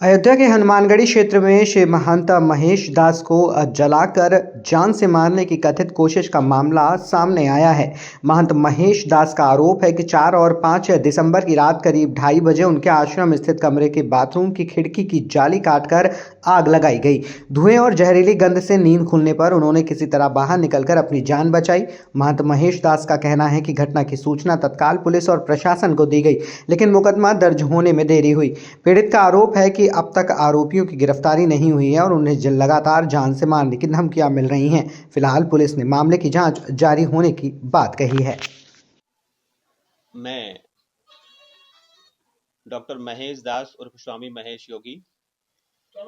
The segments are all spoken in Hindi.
अयोध्या के हनुमानगढ़ी क्षेत्र में श्री महंत महेश दास को जलाकर जान से मारने की कथित कोशिश का मामला सामने आया है। महंत महेश दास का आरोप है कि 4 और 5 दिसंबर की रात करीब 2:30 बजे उनके आश्रम स्थित कमरे के बाथरूम की खिड़की की जाली काटकर आग लगाई गई। धुएं और जहरीली गंध से नींद खुलने पर उन्होंने किसी तरह बाहर निकलकर अपनी जान बचाई। महंत महेश दास का कहना है कि घटना की सूचना तत्काल पुलिस और प्रशासन को दी गई, लेकिन मुकदमा दर्ज होने में देरी हुई। पीड़ित का आरोप है कि अब तक आरोपियों की गिरफ्तारी नहीं हुई है और उन्हें लगातार जान से मारने की धमकियां मिल रही हैं। फिलहाल पुलिस ने मामले की जांच जारी होने की बात कही है। मैं डॉक्टर महेश दास उर्फ स्वामी महेश योगी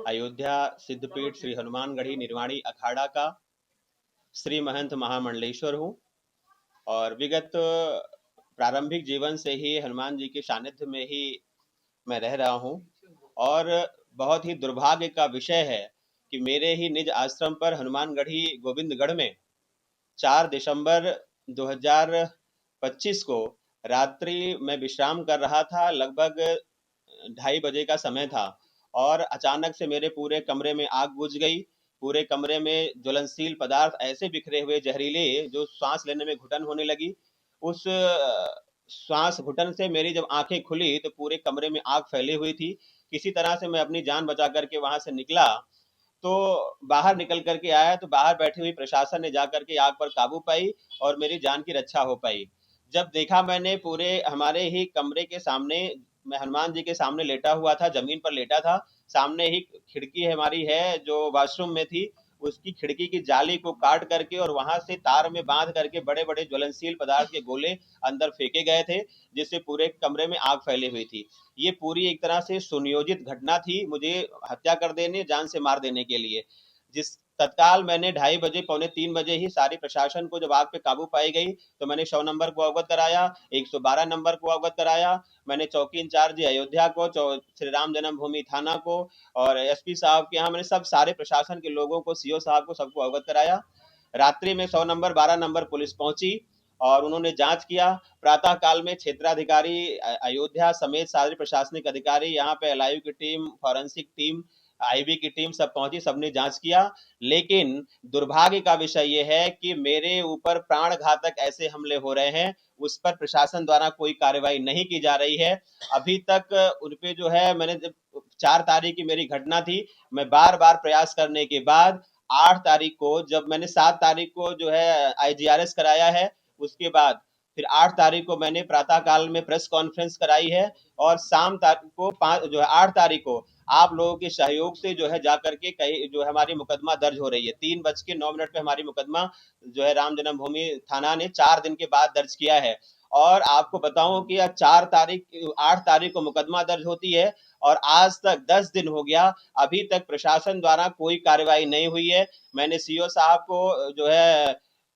अयोध्या सिद्धपीठ श्री हनुमानगढ़ी निर्वाणी अखाड़ा का श्री महंत महामंडलेश्वर हूँ और विगत प्रारंभिक जीवन से ही हनुमान जी के सानिध्य में ही मैं रह रहा हूँ। और बहुत ही दुर्भाग्य का विषय है कि मेरे ही निज आश्रम पर हनुमानगढ़ी गोविंदगढ़ में 4 दिसंबर 2025 को रात्रि में विश्राम कर रहा था। लगभग 2:30 बजे का समय था और अचानक से मेरे पूरे कमरे में आग बुझ गई। पूरे कमरे में ज्वलनशील पदार्थ ऐसे बिखरे हुए जहरीले जो सांस लेने में घुटन होने लगी। उस श्वास घुटन से मेरी जब आंखें खुली तो पूरे कमरे में आग फैली हुई थी। किसी तरह से मैं अपनी जान बचा करके वहां से निकला, तो बाहर निकल करके आया तो बाहर बैठी हुई प्रशासन ने जाकर के आग पर काबू पाई और मेरी जान की रक्षा हो पाई। जब देखा मैंने पूरे हमारे ही कमरे के सामने, मैं हनुमान जी के सामने लेटा हुआ था, जमीन पर लेटा था। सामने ही खिड़की हमारी है जो वॉशरूम में थी, उसकी खिड़की की जाली को काट करके और वहां से तार में बांध करके बड़े बड़े ज्वलनशील पदार्थ के गोले अंदर फेंके गए थे, जिससे पूरे कमरे में आग फैली हुई थी। ये पूरी एक तरह से सुनियोजित घटना थी मुझे हत्या कर देने, जान से मार देने के लिए। जिस तत्काल मैंने 2:30 बजे, पौने 3 बजे ही सारी प्रशासन को जब आग पे काबू पाई गई तो मैंने 100 नंबर को अवगत कराया, 112 नंबर को अवगत कराया। मैंने चौकी इंचार्ज अयोध्या को, श्री राम जन्मभूमि थाना को और एसपी साहब के यहाँ मैंने सब सारे प्रशासन के लोगों को, सीओ साहब को, सबको अवगत कराया। रात्रि में 100 नंबर 12 नंबर पुलिस पहुंची और उन्होंने जांच किया। प्रातः काल में क्षेत्राधिकारी अयोध्या समेत सारे प्रशासनिक अधिकारी, यहाँ पे एलआईयू की टीम, फॉरेंसिक टीम, आईबी की टीम सब पहुंची, सबने जांच किया। लेकिन दुर्भाग्य का विषय यह है कि मेरे ऊपर प्राण घातक ऐसे हमले हो रहे हैं, उस पर प्रशासन द्वारा कोई कार्रवाई नहीं की जा रही है। अभी तक उन पे जो है, मैंने जब 4 तारीख की मेरी घटना थी, मैं बार बार प्रयास करने के बाद 8 तारीख को, जब मैंने 7 तारीख को जो है आईजीआरएस कराया है, उसके बाद फिर 8 तारीख को मैंने प्रातः काल में प्रेस कॉन्फ्रेंस कराई है और शाम तारीख को 5 जो है 8 तारीख को आप लोगों के सहयोग से जो है जाकर के कहीं जो है हमारी मुकदमा दर्ज हो रही है। 3:09 पे हमारी मुकदमा जो है राम जन्मभूमि थाना ने 4 दिन के बाद दर्ज किया है। और आपको बताऊं कि आज 8 तारीख को मुकदमा दर्ज होती है और आज तक 10 दिन हो गया, अभी तक प्रशासन द्वारा कोई कार्रवाई नहीं हुई है। मैंने सीओ साहब को जो है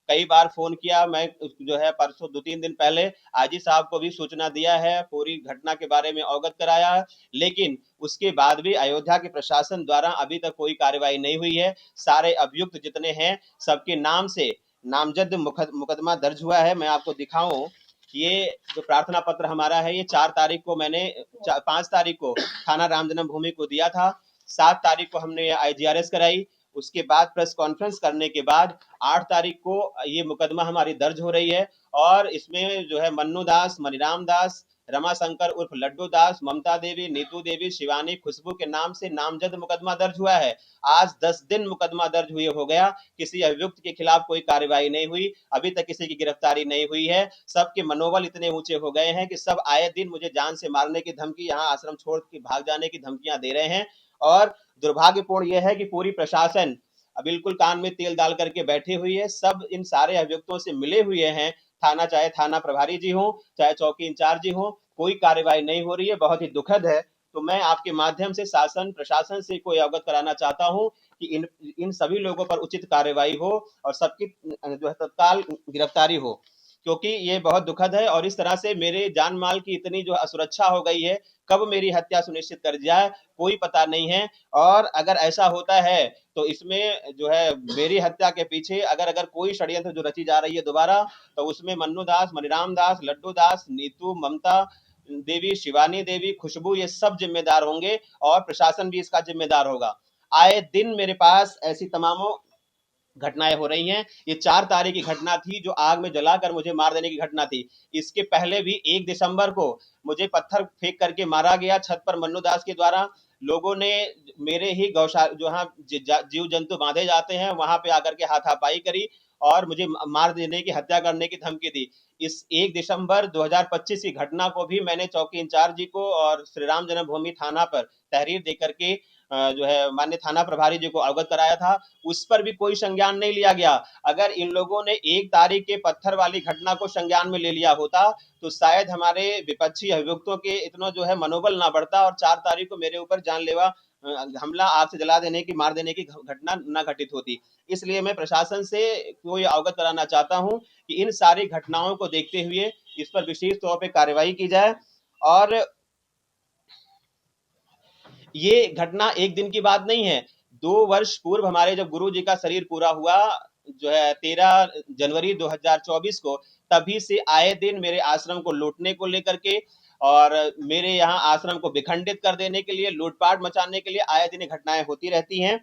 कई बार फोन किया, मैं जो है परसों 2-3 दिन पहले आईजी साहब को भी सूचना दिया है, पूरी घटना के बारे में अवगत कराया है, लेकिन उसके बाद भी अयोध्या के प्रशासन द्वारा अभी तक कोई कार्रवाई नहीं हुई है। सारे अभियुक्त जितने हैं सबके नाम से नामजद मुकदमा दर्ज हुआ है। मैं आपको दिखाऊं, ये जो प्रार्थना पत्र हमारा है, ये 4 तारीख को मैंने 5 तारीख को थाना राम जन्मभूमि को दिया था, 7 तारीख को हमने आईजीआरएस कराई, उसके बाद प्रेस कॉन्फ्रेंस करने के बाद 8 तारीख को ये मुकदमा हमारी दर्ज हो रही है। और इसमें जो है मन्नू दास, मनीराम दास, रमाशंकर उर्फ लड्डू दास, ममता देवी, नीतू देवी, शिवानी, खुशबू के नाम से नामजद मुकदमा दर्ज हुआ है। आज 10 दिन मुकदमा दर्ज हुए हो गया, किसी अभियुक्त के खिलाफ कोई कार्रवाई नहीं हुई, अभी तक किसी की गिरफ्तारी नहीं हुई है। सबके मनोबल इतने ऊंचे हो गए हैं कि सब आए दिन मुझे जान से मारने की धमकी, यहाँ आश्रम छोड़ के भाग जाने की धमकियां दे रहे हैं। और दुर्भाग्यपूर्ण यह है कि पूरी प्रशासन बिल्कुल कान में तेल डाल करके बैठी हुई है। सब इन सारे अभियुक्तों से मिले हुए हैं, थाना, चाहे थाना प्रभारी जी हो, चाहे चौकी इंचार्ज जी हो, कोई कार्रवाई नहीं हो रही है, बहुत ही दुखद है। तो मैं आपके माध्यम से शासन प्रशासन से कोई अवगत कराना चाहता हूं कि इन सभी लोगों पर उचित कार्रवाई हो और सबकी जो है तत्काल गिरफ्तारी हो, क्योंकि ये बहुत दुखद है और इस तरह से मेरे जान माल की इतनी जो असुरक्षा हो गई है, कब मेरी हत्या सुनिश्चित कर जाए कोई पता नहीं है। और अगर ऐसा होता है तो इसमें जो है मेरी हत्या के पीछे अगर कोई षड्यंत्र जो रची जा रही है दोबारा, तो उसमें मन्नू दास, मनीराम दास, लड्डू दास, नीतू, ममता देवी, शिवानी देवी, खुशबू, ये सब जिम्मेदार होंगे और प्रशासन भी इसका जिम्मेदार होगा। आए दिन मेरे पास ऐसी तमामों घटनाएं हो रही हैं। ये 4 तारीख की घटना थी जो आग में जलाकर मुझे मार देने की घटना थी। इसके पहले भी 1 दिसंबर को मुझे पत्थर फेंक करके मारा गया छत पर मन्नू दास के द्वारा। लोगों ने मेरे ही गौशाला जहाँ जीव जंतु बांधे जाते हैं वहां पे आकर के हाथापाई करी और मुझे मार देने की, हत्या करने की धमकी दी। इस 1 दिसंबर 2025 की घटना को भी मैंने चौकी इंचार्ज जी को और श्री राम जन्मभूमि थाना पर तहरीर दे करके जो है माननीय थाना प्रभारी जी को अवगत कराया था। उस पर भी कोई संज्ञान नहीं लिया गया। अगर इन लोगों ने 1 तारीख के पत्थर वाली घटना को संज्ञान में ले लिया होता तो शायद हमारे विपक्षी अभियुक्तों के इतना जो है मनोबल ना बढ़ता और 4 तारीख को मेरे ऊपर जानलेवा हमला, आग से जला देने की, मार देने की घटना न घटित होती। इसलिए मैं प्रशासन से कोई अवगत कराना चाहता हूं कि इन सारी घटनाओं को देखते हुए इस पर विशेष तौर पे कार्रवाई की जाए। और ये घटना एक दिन की बात नहीं है। 2 वर्ष पूर्व हमारे जब गुरु जी का शरीर पूरा हुआ जो है 13 जनवरी 2024 को, तभी से आए दिन मेरे आश्रम को लूटने को लेकर के और मेरे यहाँ आश्रम को विखंडित कर देने के लिए, लूटपाट मचाने के लिए आए दिन घटनाएं होती रहती हैं।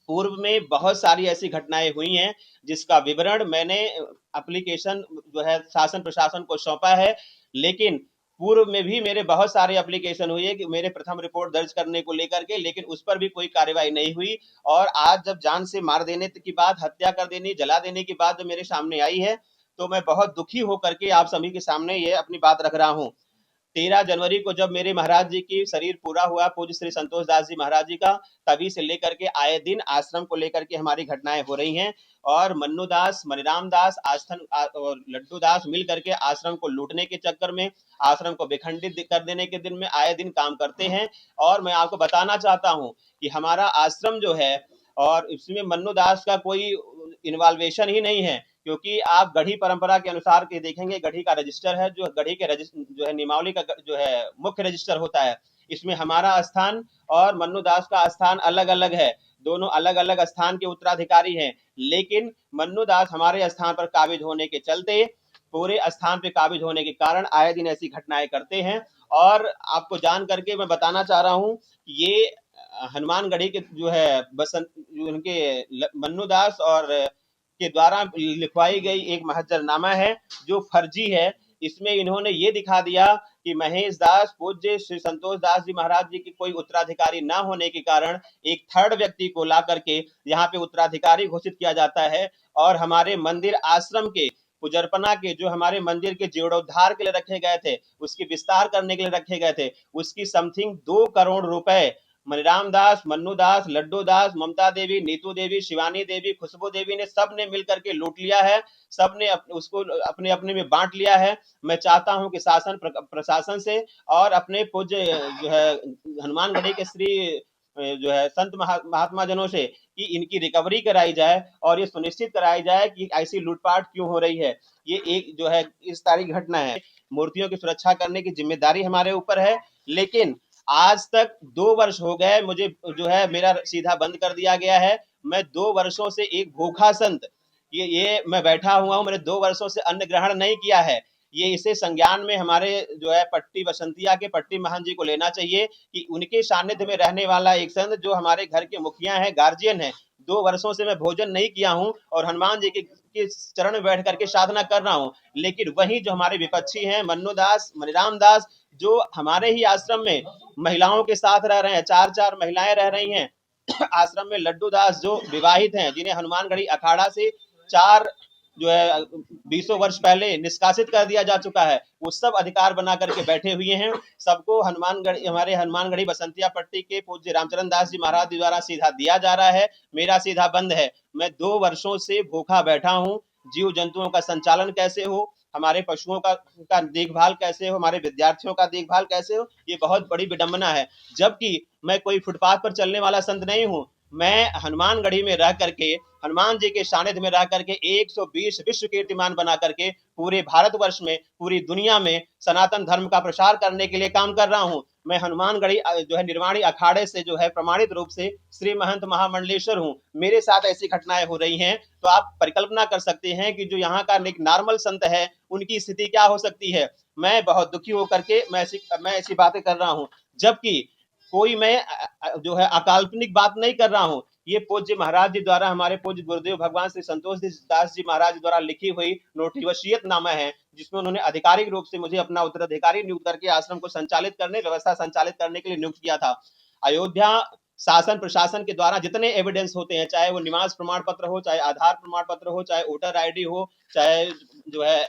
पूर्व में बहुत सारी ऐसी घटनाएं हुई हैं जिसका विवरण मैंने एप्लीकेशन जो है शासन प्रशासन को सौंपा है। लेकिन पूर्व में भी मेरे बहुत सारे एप्लीकेशन हुए कि मेरे प्रथम रिपोर्ट दर्ज करने को लेकर के, लेकिन उस पर भी कोई कार्रवाई नहीं हुई। और आज जब जान से मार देने की बात, हत्या कर देने, जला देने की बात जब मेरे सामने आई है तो मैं बहुत दुखी होकर के आप सभी के सामने ये अपनी बात रख रहा हूँ। 13 जनवरी को जब मेरे महाराज जी की शरीर पूरा हुआ, पूज्य श्री संतोष दास जी महाराज जी का, तभी से लेकर के आए दिन आश्रम को लेकर के हमारी घटनाएं हो रही हैं। और मन्नू दास, मणिराम दास, आस्थन और लड्डू दास मिल करके आश्रम को लूटने के चक्कर में, आश्रम को विखंडित कर देने के दिन में आए दिन काम करते हैं। और मैं आपको बताना चाहता हूं कि हमारा आश्रम जो है और इसमें मन्नू दास का कोई इन्वॉल्वेशन ही नहीं है, क्योंकि आप गढ़ी परंपरा के अनुसार के देखेंगे, गढ़ी का रजिस्टर है, जो गढ़ी के जो है नियमावली का जो है मुख्य रजिस्टर होता है, इसमें हमारा स्थान और मन्नू दास का स्थान अलग अलग है। दोनों अलग अलग स्थान के उत्तराधिकारी हैं। लेकिन मन्नू दास हमारे स्थान पर काबिज होने के चलते, पूरे स्थान पे काबिज होने के कारण आए दिन ऐसी घटनाएं करते हैं। और आपको जान करके मैं बताना चाह रहा हूं ये हनुमानगढ़ी के जो है बसंत, उनके मन्नू दास और के द्वारा लिखवाई गई एक महजरनामा है जो फर्जी है। इसमें इन्होंने ये दिखा दिया कि महेश दास पूज्य श्री संतोष दास जी महाराज जी की कोई उत्तराधिकारी ना होने के कारण एक थर्ड व्यक्ति को ला करके यहाँ पे उत्तराधिकारी घोषित किया जाता है। और हमारे मंदिर आश्रम के पुजर्पना के, जो हमारे मंदिर के जीर्णोद्धार के लिए रखे गए थे, उसकी विस्तार करने के लिए रखे गए थे, उसकी समथिंग 2 करोड़ रुपए मणिराम दास, मन्नू दास, लड्डू दास, ममता देवी, नीतू देवी, शिवानी देवी, खुशबू देवी ने सबने मिलकर के लूट लिया है। सबने उसको अपने अपने में बांट लिया है। मैं चाहता हूं कि शासन प्रशासन से और अपने पूज्य जो है हनुमानगढ़ी के श्री जो है संत महात्मा जनों से कि इनकी रिकवरी कराई जाए और ये सुनिश्चित कराई जाए कि ऐसी लूटपाट क्यों हो रही है। ये एक जो है इस तारीख घटना है। मूर्तियों की सुरक्षा करने की जिम्मेदारी हमारे ऊपर है, लेकिन आज तक 2 वर्ष हो गए मुझे जो है मेरा सीधा बंद कर दिया गया है। मैं 2 वर्षों से एक भूखा संत, ये मैं बैठा हुआ हूँ, मैंने 2 वर्षों से अन्न ग्रहण नहीं किया है। ये इसे संज्ञान में हमारे जो है पट्टी बसंतिया के पट्टी महान जी को लेना चाहिए कि उनके सानिध्य में रहने वाला एक संत जो हमारे घर के मुखिया हैं, गार्जियन है, 2 वर्षों से मैं भोजन नहीं किया हूँ और हनुमान जी के चरण में बैठ करके साधना कर रहा हूँ। लेकिन वही जो हमारे विपक्षी हैं, मन्नू दास, मणिराम दास, जो हमारे ही आश्रम में महिलाओं के साथ रह रहे हैं, 4-4 महिलाएं रह रही हैं आश्रम में। लड्डू दास जो विवाहित हैं, जिन्हें हनुमानगढ़ी अखाड़ा से 4 जो है 20 वर्ष पहले निष्कासित कर दिया जा चुका है, वो सब अधिकार बना करके बैठे हुए हैं। सबको हनुमानगढ़ी, हमारे हनुमानगढ़ी बसंतिया पट्टी के पूज्य रामचरण दास जी महाराज द्वारा सीधा दिया जा रहा है। मेरा सीधा बंद है। मैं 2 वर्षों से भूखा बैठा हूँ। जीव जंतुओं का संचालन कैसे हो, हमारे पशुओं का देखभाल कैसे हो, हमारे विद्यार्थियों का देखभाल कैसे हो, ये बहुत बड़ी विडंबना है। जबकि मैं कोई फुटपाथ पर चलने वाला संत नहीं हूँ। मैं हनुमानगढ़ी में रह करके, हनुमान जी के सानिध्य में रह करके 120 विश्व कीर्तिमान बना करके पूरे भारतवर्ष में, पूरी दुनिया में सनातन धर्म का प्रसार करने के लिए काम कर रहा हूँ। मैं हनुमानगढ़ी जो है निर्वाणी अखाड़े से जो है प्रमाणित रूप से श्री महंत महामंडलेश्वर हूँ। मेरे साथ ऐसी घटनाएं हो रही हैं तो आप परिकल्पना कर सकते हैं कि जो यहाँ का एक नॉर्मल संत है उनकी स्थिति क्या हो सकती है। मैं बहुत दुखी होकर के मैं ऐसी बातें कर रहा हूँ, जबकि कोई मैं जो है अकाल्पनिक बात नहीं कर रहा हूँ। ये पूज्य महाराज जी द्वारा, हमारे पूज्य गुरुदेव भगवान श्री संतोष दास जी महाराज द्वारा लिखी हुई नोटिवसियतनामा है, जिसमें उन्होंने आधिकारिक रूप से मुझे अपना उत्तराधिकारी नियुक्त करके आश्रम को व्यवस्था संचालित करने के लिए नियुक्त किया था। अयोध्या शासन प्रशासन के द्वारा जितने एविडेंस होते हैं, चाहे वो निवास प्रमाण पत्र हो, चाहे आधार प्रमाण पत्र हो, चाहे वोटर आईडी हो, चाहे जो है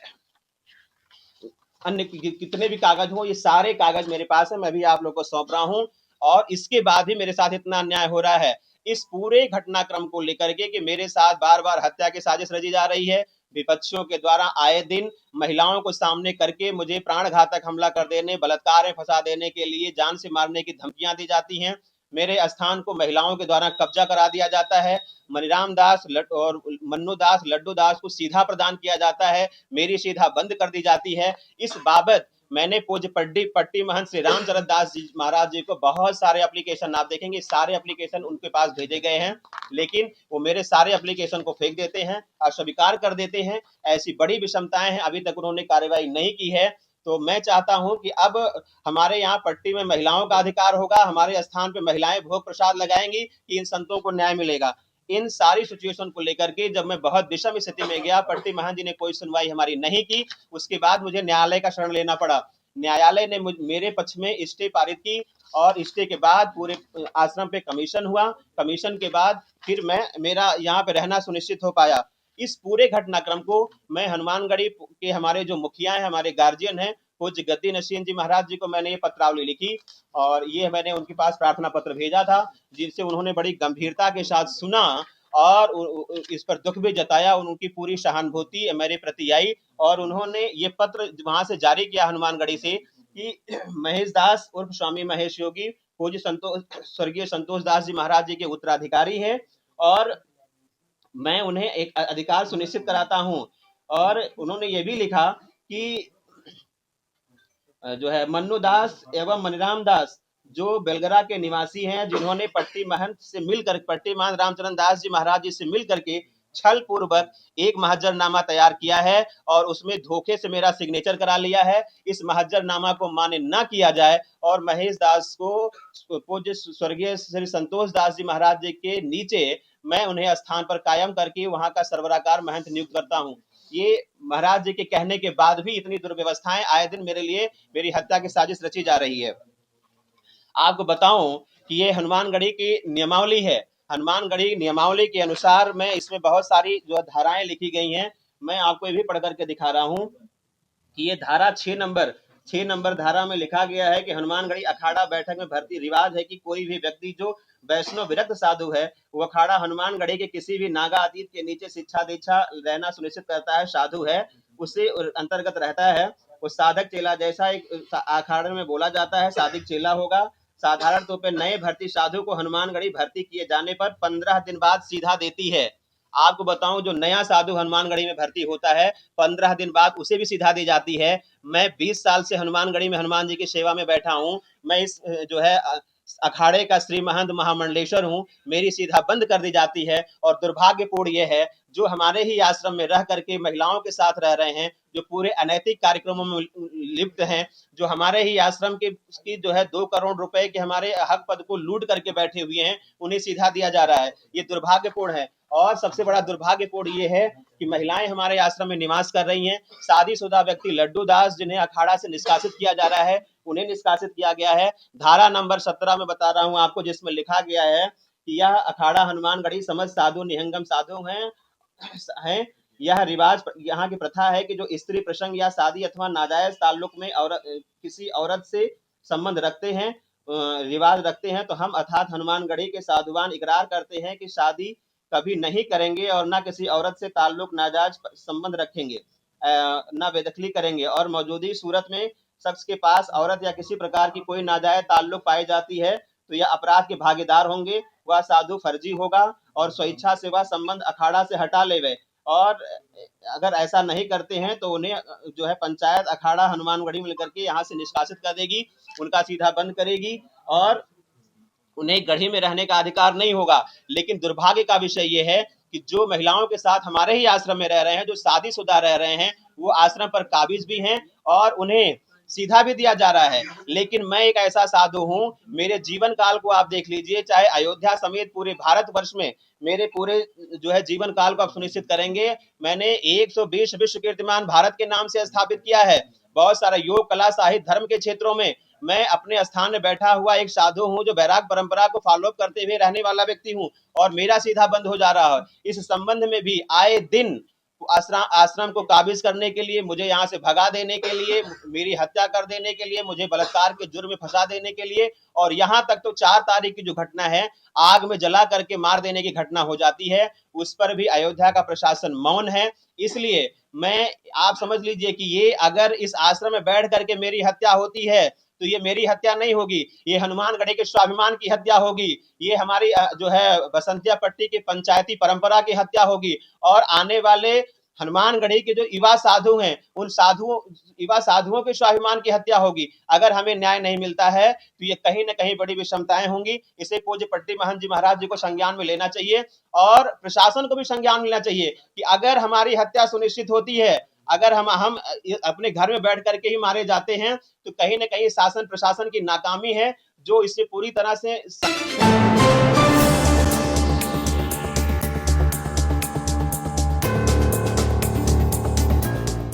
अन्य कितने भी कागज हो, ये सारे कागज मेरे पास है, मैं भी आप लोग को सौंप रहा हूं। और इसके बाद भी मेरे साथ इतना अन्याय हो रहा है, इस पूरे घटनाक्रम को लेकर के कि मेरे साथ बार बार हत्या की साजिश रची जा रही है। विपक्षियों के द्वारा आए दिन महिलाओं को सामने करके मुझे प्राण घातक हमला कर देने, बलात्कार में फंसा देने के लिए, जान से मारने की धमकियां दी जाती हैं। मेरे स्थान को महिलाओं के द्वारा कब्जा करा दिया जाता है। मनीराम दास और मन्नू दास, लड्डू दास को सीधा प्रदान किया जाता है, मेरी सीधा बंद कर दी जाती है। इस बाबत मैंने पूज्य पट्टी महंत श्री रामचरण दास जी महाराज जी को बहुत सारे एप्लीकेशन, आप देखेंगे सारे एप्लीकेशन उनके पास भेजे गए हैं, लेकिन वो मेरे सारे एप्लीकेशन को फेंक देते हैं, अस्वीकार कर देते हैं। ऐसी बड़ी विषमताएं हैं, अभी तक उन्होंने कार्रवाई नहीं की है। तो मैं चाहता हूं कि अब हमारे यहाँ पट्टी में महिलाओं का अधिकार होगा, हमारे स्थान पे महिलाएं भोग प्रसाद लगाएंगी कि इन संतों को न्याय मिलेगा। इन सारी सिचुएशन को लेकर के जब मैं बहुत विषम स्थिति में गया, पट्टी महान जी ने कोई सुनवाई हमारी नहीं की। उसके बाद मुझे न्यायालय का शरण लेना पड़ा। न्यायालय ने मेरे पक्ष में स्टे पारित की और स्टे के बाद पूरे आश्रम पे कमीशन हुआ। कमीशन के बाद फिर मेरा यहाँ पे रहना सुनिश्चित हो पाया। इस पूरे घटनाक्रम को मैं हनुमानगढ़ी के हमारे जो मुखिया हैं, हमारे गार्जियन हैं, पूज्य गद्दी नसीन जी महाराज जी को मैंने ये पत्रावली लिखी और ये मैंने उनके पास प्रार्थना पत्र भेजा था, जिनसे उन्होंने बड़ी गंभीरता के साथ सुना और इस पर दुख भी जताया। उनकी पूरी सहानुभूति मेरे प्रति आई और उन्होंने ये पत्र वहां से जारी किया हनुमानगढ़ी से कि महेश दास उर्फ स्वामी महेश योगी पूज्य स्वर्गीय संतोष दास जी महाराज जी के उत्तराधिकारी हैं और मैं उन्हें एक अधिकार सुनिश्चित कराता हूं। और उन्होंने ये भी लिखा कि जो है मन्नू दास एवं मनीराम दास जो बेलगरा के निवासी हैं, जिन्होंने पट्टी महंत से मिलकर, पट्टी महंत रामचरण दास जी महाराज जी से मिलकर के छल पूर्वक एक महज्जरनामा तैयार किया है और उसमें धोखे से मेरा सिग्नेचर करा लिया है। इस महज्जरनामा को मान्य न किया जाए और महेश दास को पूज्य स्वर्गीय श्री संतोष दास जी महाराज जी के नीचे मैं उन्हें स्थान पर कायम करके वहां का सरबराकार महंत नियुक्त करता हूं। ये महाराज जी के कहने के बाद भी इतनी दुर्व्यवस्थाएं आए दिन मेरे लिए, मेरी हत्या की साजिश रची जा रही है। आपको बताऊं कि ये हनुमानगढ़ी की नियमावली है। हनुमानगढ़ी नियमावली के अनुसार मैं इसमें बहुत सारी जो धाराएं लिखी गई हैं, मैं आपको ये भी पढ़ करके दिखा रहा हूं कि ये धारा 6 नंबर धारा में लिखा गया है कि हनुमानगढ़ी अखाड़ा बैठक में भर्ती रिवाज है कि कोई भी व्यक्ति जो वैष्णव विरक्त साधु है, वो अखाड़ा हनुमानगढ़ी के किसी भी नागा अतीत के नीचे शिक्षा दीक्षा रहना सुनिश्चित करता है, साधु है, उससे अंतर्गत रहता है। वो साधक चेला जैसा एक अखाड़े में बोला जाता है, साधिक चेला होगा। साधारण तौर पर नए भर्ती साधु को हनुमानगढ़ी भर्ती किए जाने पर 15 दिन बाद सीधा देती है। आपको बताऊं, जो नया साधु हनुमानगढ़ी में भर्ती होता है 15 दिन बाद उसे भी सीधा दी जाती है। मैं 20 साल से हनुमानगढ़ी में हनुमान जी की सेवा में बैठा हूं। मैं इस जो है अखाड़े का श्री महंत महामंडलेश्वर हूं, मेरी सीधा बंद कर दी जाती है। और दुर्भाग्यपूर्ण यह है, जो हमारे ही आश्रम में रह करके महिलाओं के साथ रह रहे हैं, जो पूरे अनैतिक कार्यक्रमों में लिप्त हैं, जो हमारे ही आश्रम की जो है 2 करोड़ रुपए के हमारे हक पद को लूट करके बैठे हुए हैं, उन्हें सीधा दिया जा रहा है। ये दुर्भाग्यपूर्ण है। और सबसे बड़ा दुर्भाग्यपूर्ण ये है कि महिलाएं हमारे आश्रम में निवास कर रही हैं। शादीशुदा व्यक्ति लड्डू दास, जिन्हें अखाड़ा से निष्कासित किया जा रहा है, उन्हें निष्कासित किया गया है। धारा नंबर 17 में बता रहा हूं आपको, जिसमें लिखा गया है कि यह अखाड़ा हनुमानगढ़ी समझ साधु निहंगम साधु हैं। यह रिवाज, यहाँ की प्रथा है कि जो स्त्री प्रसंग या शादी अथवा नाजायज ताल्लुक में किसी औरत से संबंध रखते हैं, रिवाज रखते हैं, तो हम अर्थात हनुमानगढ़ी के साधुवान इकरार करते हैं कि शादी कभी नहीं करेंगे और ना किसी औरत से ताल्लुक नाजायज संबंध रखेंगे, ना बेदखली करेंगे। और मौजूदा सूरत में शख्स के पास औरत या किसी प्रकार की कोई नाजायज ताल्लुक पाई जाती है तो यह अपराध के भागीदार होंगे। वह साधु फर्जी होगा और स्वेच्छा से वह संबंध अखाड़ा से हटा लेवे। और अगर ऐसा नहीं करते हैं तो उन्हें जो है पंचायत अखाड़ा हनुमानगढ़ी में लेकर के यहाँ से निष्कासित कर देगी, उनका सीधा बंद करेगी और उन्हें गढ़ी में रहने का अधिकार नहीं होगा। लेकिन दुर्भाग्य का विषय यह है कि जो महिलाओं के साथ हमारे ही आश्रम में रह रहे हैं, जो शादीशुदा रह रहे हैं, वो आश्रम पर काबिज भी हैं और उन्हें सीधा भी दिया जा रहा है। लेकिन मैं एक ऐसा साधु हूं, मेरे जीवन काल को आप देख लीजिए, चाहे अयोध्या समेत पूरे भारतवर्ष में मेरे पूरे जो है जीवन काल को आप सुनिश्चित करेंगे, मैंने 120 विश्व कीर्तिमान भारत के नाम से स्थापित किया है। बहुत सारा योग, कला, साहित्य, धर्म के क्षेत्रों में मैं अपने स्थान में बैठा हुआ एक साधु हूं, जो वैराग परंपरा को फॉलो करते हुए रहने वाला व्यक्ति हूं, और मेरा सीधा बंद हो जा रहा है। इस संबंध में भी आए दिन आश्रम को काबिज करने के लिए, मुझे यहाँ से भगा देने के लिए, मेरी हत्या कर देने के लिए, मुझे बलात्कार के जुर्म में फंसा देने के लिए, और यहाँ तक तो 4 तारीख की जो घटना है, आग में जला करके मार देने की घटना हो जाती है, उस पर भी अयोध्या का प्रशासन मौन है। इसलिए मैं, आप समझ लीजिए कि ये अगर इस आश्रम में बैठ करके मेरी हत्या होती है, तो ये मेरी हत्या नहीं होगी, ये हनुमानगढ़ी के स्वाभिमान की हत्या होगी, ये हमारी जो है बसंतिया पट्टी की पंचायती परंपरा की हत्या होगी, और आने वाले हनुमानगढ़ी के जो युवा साधु हैं, उन युवा साधुओं के स्वाभिमान की हत्या होगी। अगर हमें न्याय नहीं मिलता है तो ये कहीं न कहीं बड़ी विषमताएं होंगी। इसे पूज्य पट्टी महंत जी महाराज जी को संज्ञान में लेना चाहिए, और प्रशासन को भी संज्ञान लेना चाहिए कि अगर हमारी हत्या सुनिश्चित होती है, अगर हम अपने घर में बैठ करके ही मारे जाते हैं, तो कहीं न कहीं शासन प्रशासन की नाकामी है, जो इससे पूरी तरह से